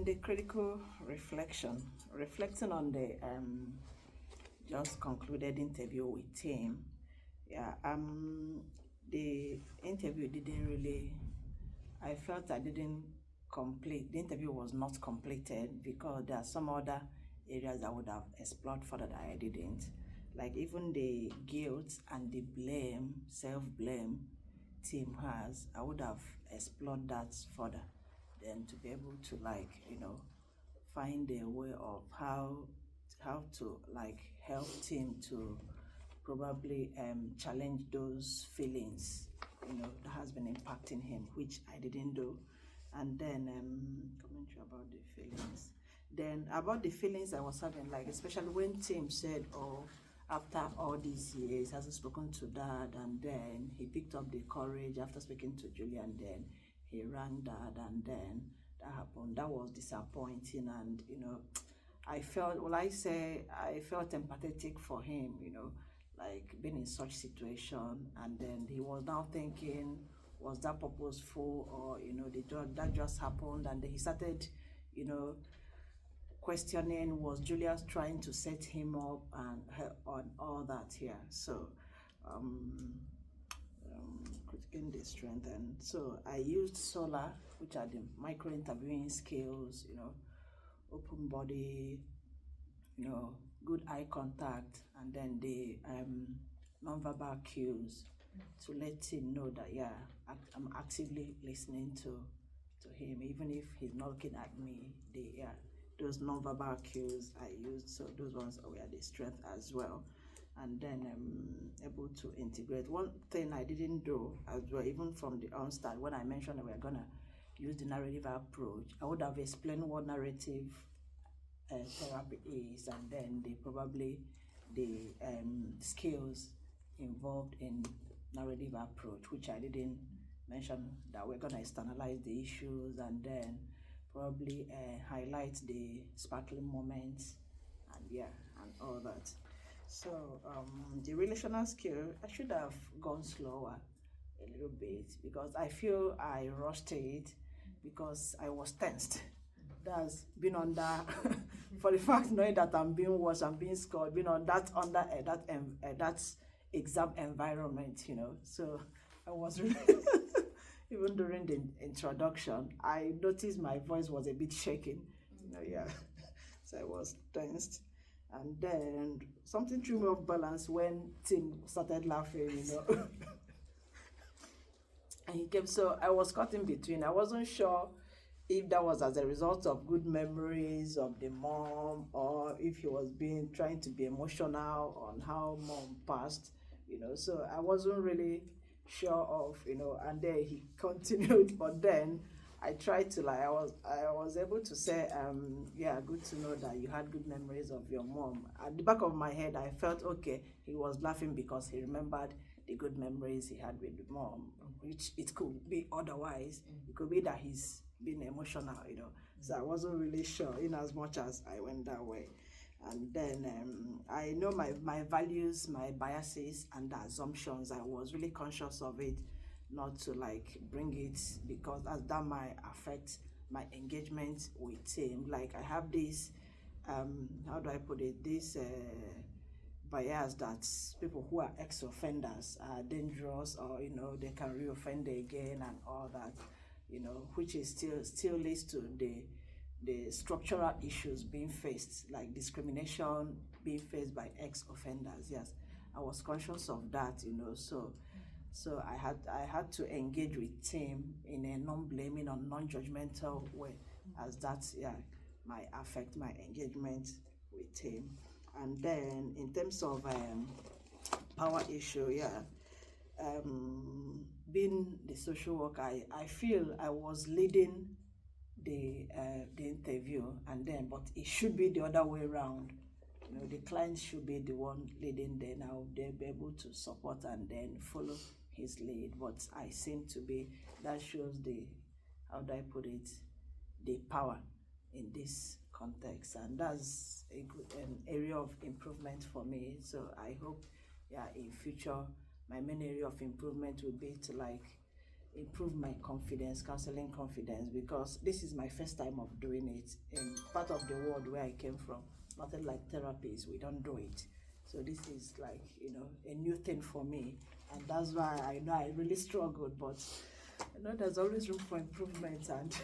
the critical reflecting on the just concluded interview with Tim. Yeah, the interview didn't really. I felt I didn't complete. The interview was not completed because there are some other areas I would have explored further that I didn't. Like even the guilt and the blame, self-blame Tim has, I would have explored that further. Then to be able to find a way of how to like help Tim to probably challenge those feelings that has been impacting him, which I didn't do. And then commentary about the feelings. Then about the feelings I was having, like especially when Tim said, "Oh, after all these years, hasn't spoken to dad," and then he picked up the courage after speaking to Julia, and then he rang dad, and then that happened. That was disappointing, and I felt, I felt empathetic for him, like being in such situation, and then he was now thinking, was that purposeful, or that just happened, and then he started, questioning, was Julia trying to set him up and her on all that here. So critiquing the strength, and so I used SOLAR, which are the micro interviewing skills, open body, good eye contact, and then the non-verbal cues to let him know that I'm actively listening to him, even if he's not looking at me. Those non-verbal cues I used, so those ones were the strength as well. And then able to integrate. One thing I didn't do as well, even from the onstart, when I mentioned that we are gonna use the narrative approach, I would have explained what narrative therapy is, and then the skills involved in narrative approach, which I didn't mention, that we're gonna externalize the issues and then probably highlight the sparkling moments and all that. So the relational skill, I should have gone slower a little bit because I feel I rushed it because I was tensed. That's been under for the fact knowing that I'm being watched, I'm being scored, being on that under that exam environment, So I was really even during the introduction, I noticed my voice was a bit shaking, So I was tensed. And then something threw me off balance when Tim started laughing, And he came, so I was caught in between. I wasn't sure if that was as a result of good memories of the mom, or if he was trying to be emotional on how mom passed, So I wasn't really sure of, and then he continued, but then I tried to I was able to say, good to know that you had good memories of your mom. At the back of my head, I felt okay. He was laughing because he remembered the good memories he had with the mom, which it could be otherwise. It could be that he's being emotional, So I wasn't really sure, in as much as I went that way. And then I know my values, my biases, and the assumptions. I was really conscious of it, not to bring it, because that might affect my engagement with him. Like I have this, how do I put it? This bias that people who are ex-offenders are dangerous, or they can reoffend again and all that, which is still leads to the structural issues being faced, like discrimination being faced by ex-offenders. Yes, I was conscious of that, so I had to engage with Tim in a non-blaming or non-judgmental way, as that might affect my engagement with Tim. And then in terms of power issue, being the social worker, I feel I was leading the interview, and then but it should be the other way around. The client should be the one leading, then I'll be able to support and then follow his lead. But I seem to be, that shows the, how do I put it, the power in this context, and that's a good area of improvement for me. So I hope in future my main area of improvement will be to improve my confidence, counseling confidence, because this is my first time of doing it in part of the world where I came from. Nothing like therapies, we don't do it. So this is like, a new thing for me. And that's why I know I really struggled, but there's always room for improvement and